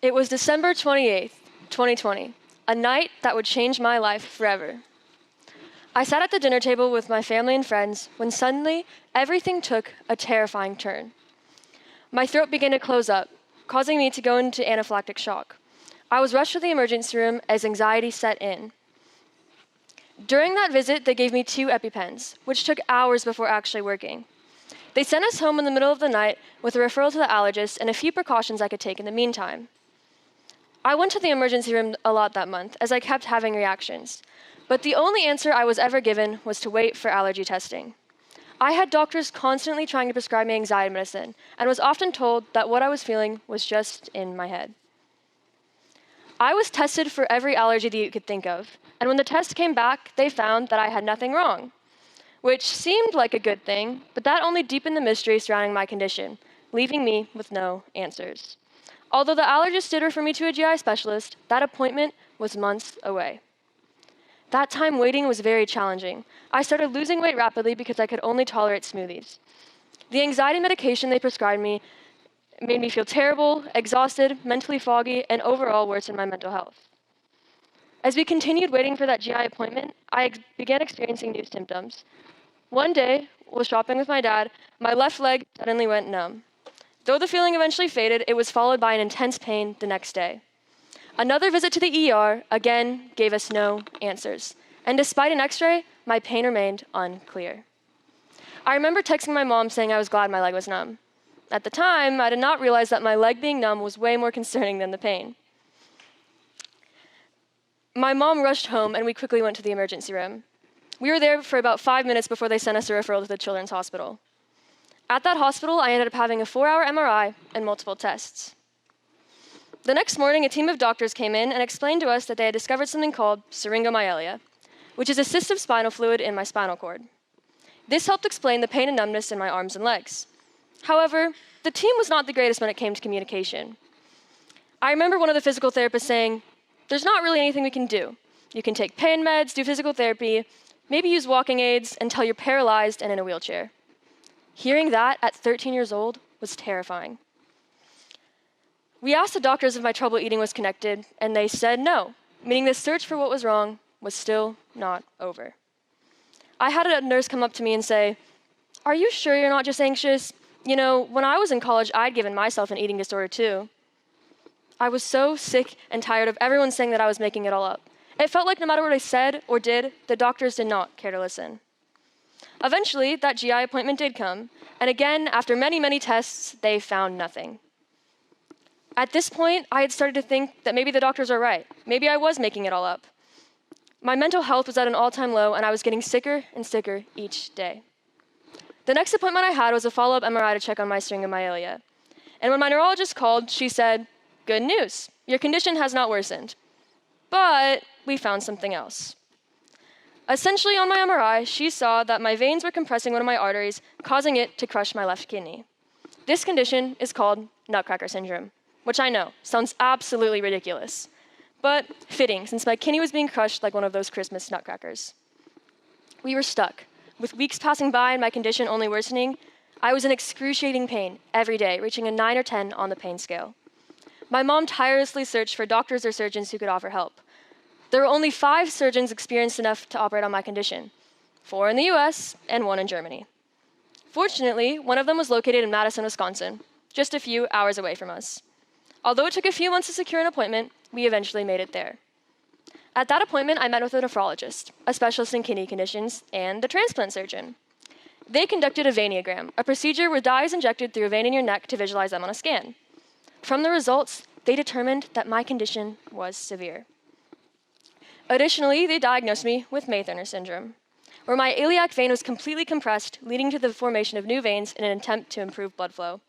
It was December 28th, 2020, a night that would change my life forever. I sat at the dinner table with my family and friends when suddenly everything took a terrifying turn. My throat began to close up, causing me to go into anaphylactic shock. I was rushed to the emergency room as anxiety set in. During that visit, they gave me 2 EpiPens, which took hours before actually working. They sent us home in the middle of the night with a referral to the allergist and a few precautions I could take in the meantime. I went to the emergency room a lot that month as I kept having reactions, but the only answer I was ever given was to wait for allergy testing. I had doctors constantly trying to prescribe me anxiety medicine and was often told that what I was feeling was just in my head. I was tested for every allergy that you could think of, and when the test came back, they found that I had nothing wrong, which seemed like a good thing, but that only deepened the mystery surrounding my condition, leaving me with no answers. Although the allergist did refer me to a GI specialist, that appointment was months away. That time waiting was very challenging. I started losing weight rapidly because I could only tolerate smoothies. The anxiety medication they prescribed me made me feel terrible, exhausted, mentally foggy, and overall worsened my mental health. As we continued waiting for that GI appointment, I began experiencing new symptoms. One day, while shopping with my dad, my left leg suddenly went numb. Though the feeling eventually faded, it was followed by an intense pain the next day. Another visit to the ER again gave us no answers, and despite an x-ray, my pain remained unclear. I remember texting my mom saying I was glad my leg was numb. At the time, I did not realize that my leg being numb was way more concerning than the pain. My mom rushed home and we quickly went to the emergency room. We were there for about 5 minutes before they sent us a referral to the children's hospital. At that hospital, I ended up having a 4-hour MRI and multiple tests. The next morning, a team of doctors came in and explained to us that they had discovered something called syringomyelia, which is a cyst of spinal fluid in my spinal cord. This helped explain the pain and numbness in my arms and legs. However, the team was not the greatest when it came to communication. I remember one of the physical therapists saying, "There's not really anything we can do. You can take pain meds, do physical therapy, maybe use walking aids until you're paralyzed and in a wheelchair." Hearing that at 13 years old was terrifying. We asked the doctors if my trouble eating was connected, and they said no, meaning the search for what was wrong was still not over. I had a nurse come up to me and say, "Are you sure you're not just anxious? You know, when I was in college, I'd given myself an eating disorder too." I was so sick and tired of everyone saying that I was making it all up. It felt like no matter what I said or did, the doctors did not care to listen. Eventually, that GI appointment did come, and again, after many, many tests, they found nothing. At this point, I had started to think that maybe the doctors are right. Maybe I was making it all up. My mental health was at an all-time low, and I was getting sicker and sicker each day. The next appointment I had was a follow-up MRI to check on my syringomyelia. And when my neurologist called, she said, "Good news, your condition has not worsened. But we found something else." Essentially, on my MRI, she saw that my veins were compressing one of my arteries, causing it to crush my left kidney. This condition is called nutcracker syndrome, which I know sounds absolutely ridiculous, but fitting since my kidney was being crushed like one of those Christmas nutcrackers. We were stuck. With weeks passing by and my condition only worsening, I was in excruciating pain every day, reaching a 9 or 10 on the pain scale. My mom tirelessly searched for doctors or surgeons who could offer help. There were only 5 surgeons experienced enough to operate on my condition, 4 in the US and 1 in Germany. Fortunately, one of them was located in Madison, Wisconsin, just a few hours away from us. Although it took a few months to secure an appointment, we eventually made it there. At that appointment, I met with a nephrologist, a specialist in kidney conditions, and the transplant surgeon. They conducted a veinogram, a procedure where dye is injected through a vein in your neck to visualize them on a scan. From the results, they determined that my condition was severe. Additionally, they diagnosed me with May-Thurner syndrome, where my iliac vein was completely compressed, leading to the formation of new veins in an attempt to improve blood flow,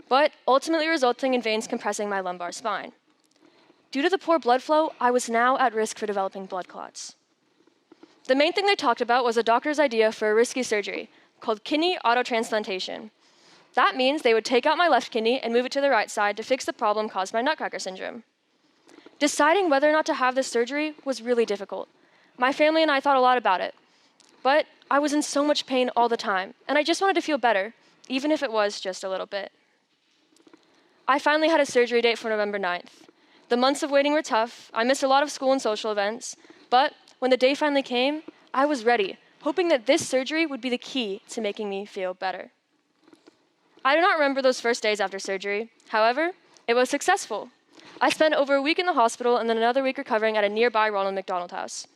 but ultimately resulting in veins compressing my lumbar spine. Due to the poor blood flow, I was now at risk for developing blood clots. The main thing they talked about was a doctor's idea for a risky surgery called kidney autotransplantation. That means they would take out my left kidney and move it to the right side to fix the problem caused by nutcracker syndrome. Deciding whether or not to have this surgery was really difficult. My family and I thought a lot about it, but I was in so much pain all the time, and I just wanted to feel better, even if it was just a little bit. I finally had a surgery date for November 9th. The months of waiting were tough. I missed a lot of school and social events. But when the day finally came, I was ready, hoping that this surgery would be the key to making me feel better. I do not remember those first days after surgery. However, it was successful. I spent over a week in the hospital and then another week recovering at a nearby Ronald McDonald House.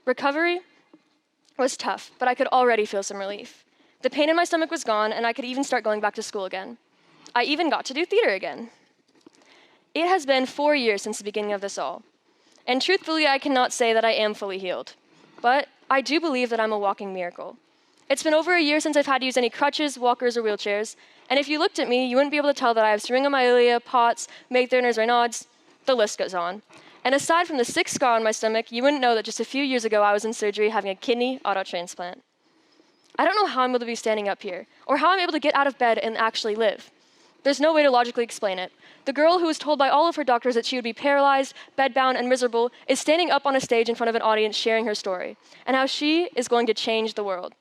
Recovery was tough, but I could already feel some relief. The pain in my stomach was gone, and I could even start going back to school again. I even got to do theater again. It has been 4 years since the beginning of this all. And truthfully, I cannot say that I am fully healed. But I do believe that I'm a walking miracle. It's been over a year since I've had to use any crutches, walkers, or wheelchairs. And if you looked at me, you wouldn't be able to tell that I have syringomyelia, POTS, May-Thurner's Raynaud's, the list goes on. And aside from the 6th scar on my stomach, you wouldn't know that just a few years ago I was in surgery having a kidney auto transplant. I don't know how I'm able to be standing up here, or how I'm able to get out of bed and actually live. There's no way to logically explain it. The girl who was told by all of her doctors that she would be paralyzed, bedbound, and miserable is standing up on a stage in front of an audience sharing her story, and how she is going to change the world.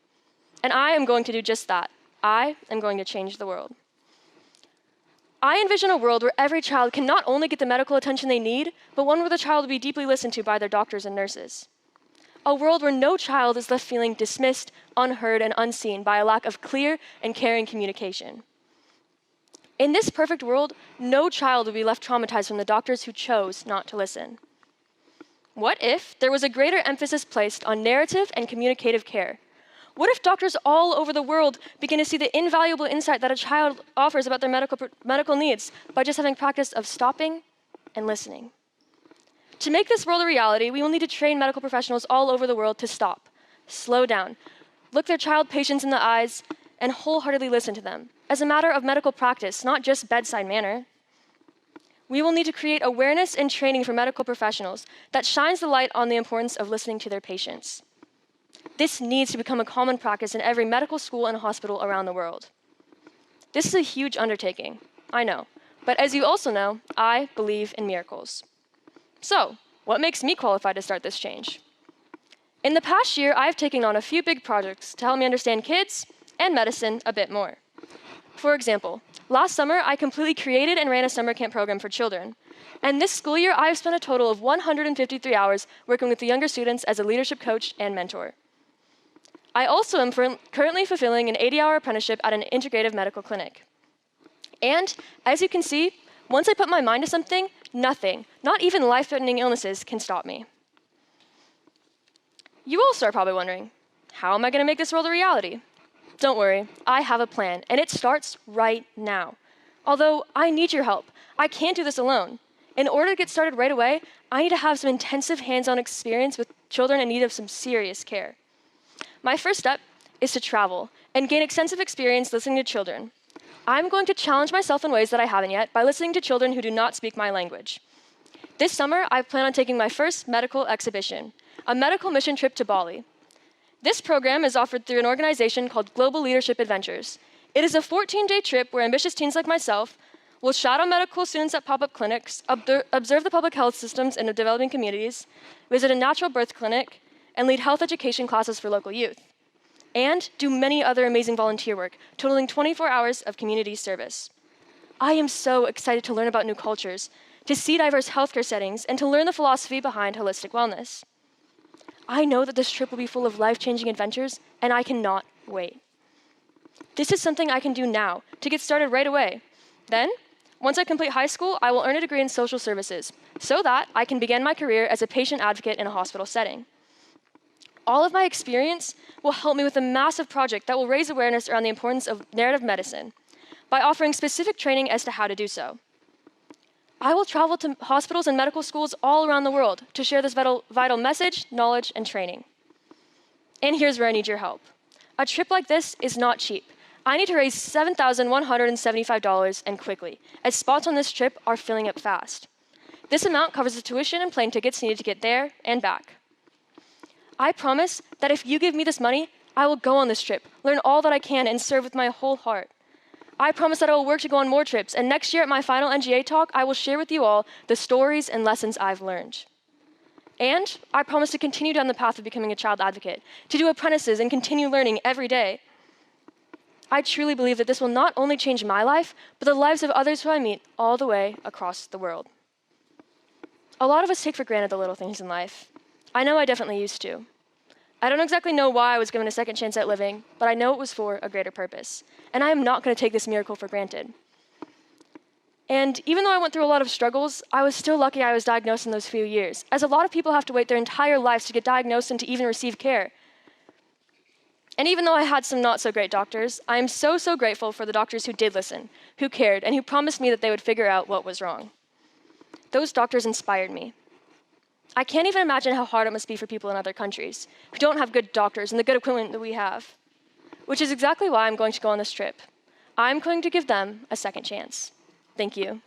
And I am going to do just that. I am going to change the world. I envision a world where every child can not only get the medical attention they need, but one where the child will be deeply listened to by their doctors and nurses. A world where no child is left feeling dismissed, unheard, and unseen by a lack of clear and caring communication. In this perfect world, no child would be left traumatized from the doctors who chose not to listen. What if there was a greater emphasis placed on narrative and communicative care? What if doctors all over the world begin to see the invaluable insight that a child offers about their medical needs by just having practice of stopping and listening? To make this world a reality, we will need to train medical professionals all over the world to stop, slow down, look their child patients in the eyes, and wholeheartedly listen to them, as a matter of medical practice, not just bedside manner. We will need to create awareness and training for medical professionals that shines the light on the importance of listening to their patients. This needs to become a common practice in every medical school and hospital around the world. This is a huge undertaking, I know, but as you also know, I believe in miracles. So, what makes me qualified to start this change? In the past year, I've taken on a few big projects to help me understand kids and medicine a bit more. For example, last summer, I completely created and ran a summer camp program for children. And this school year, I've spent a total of 153 hours working with the younger students as a leadership coach and mentor. I also am currently fulfilling an 80-hour apprenticeship at an integrative medical clinic. And as you can see, once I put my mind to something, nothing, not even life-threatening illnesses, can stop me. You also are probably wondering, how am I going to make this world a reality? Don't worry, I have a plan, and it starts right now. Although I need your help. I can't do this alone. In order to get started right away, I need to have some intensive hands-on experience with children in need of some serious care. My first step is to travel and gain extensive experience listening to children. I'm going to challenge myself in ways that I haven't yet by listening to children who do not speak my language. This summer, I plan on taking my first medical exhibition, a medical mission trip to Bali. This program is offered through an organization called Global Leadership Adventures. It is a 14-day trip where ambitious teens like myself will shadow medical students at pop-up clinics, observe the public health systems in developing communities, visit a natural birth clinic, and lead health education classes for local youth, and do many other amazing volunteer work, totaling 24 hours of community service. I am so excited to learn about new cultures, to see diverse healthcare settings, and to learn the philosophy behind holistic wellness. I know that this trip will be full of life-changing adventures, and I cannot wait. This is something I can do now, to get started right away. Then, once I complete high school, I will earn a degree in social services, so that I can begin my career as a patient advocate in a hospital setting. All of my experience will help me with a massive project that will raise awareness around the importance of narrative medicine by offering specific training as to how to do so. I will travel to hospitals and medical schools all around the world to share this vital message, knowledge, and training. And here's where I need your help. A trip like this is not cheap. I need to raise $7,175 and quickly, as spots on this trip are filling up fast. This amount covers the tuition and plane tickets needed to get there and back. I promise that if you give me this money, I will go on this trip, learn all that I can, and serve with my whole heart. I promise that I will work to go on more trips, and next year at my final NGA talk, I will share with you all the stories and lessons I've learned. And I promise to continue down the path of becoming a child advocate, to do apprentices and continue learning every day. I truly believe that this will not only change my life, but the lives of others who I meet all the way across the world. A lot of us take for granted the little things in life. I know I definitely used to. I don't exactly know why I was given a second chance at living, but I know it was for a greater purpose. And I am not going to take this miracle for granted. And even though I went through a lot of struggles, I was still lucky I was diagnosed in those few years, as a lot of people have to wait their entire lives to get diagnosed and to even receive care. And even though I had some not so great doctors, I am so, so grateful for the doctors who did listen, who cared, and who promised me that they would figure out what was wrong. Those doctors inspired me. I can't even imagine how hard it must be for people in other countries who don't have good doctors and the good equipment that we have, which is exactly why I'm going to go on this trip. I'm going to give them a second chance. Thank you.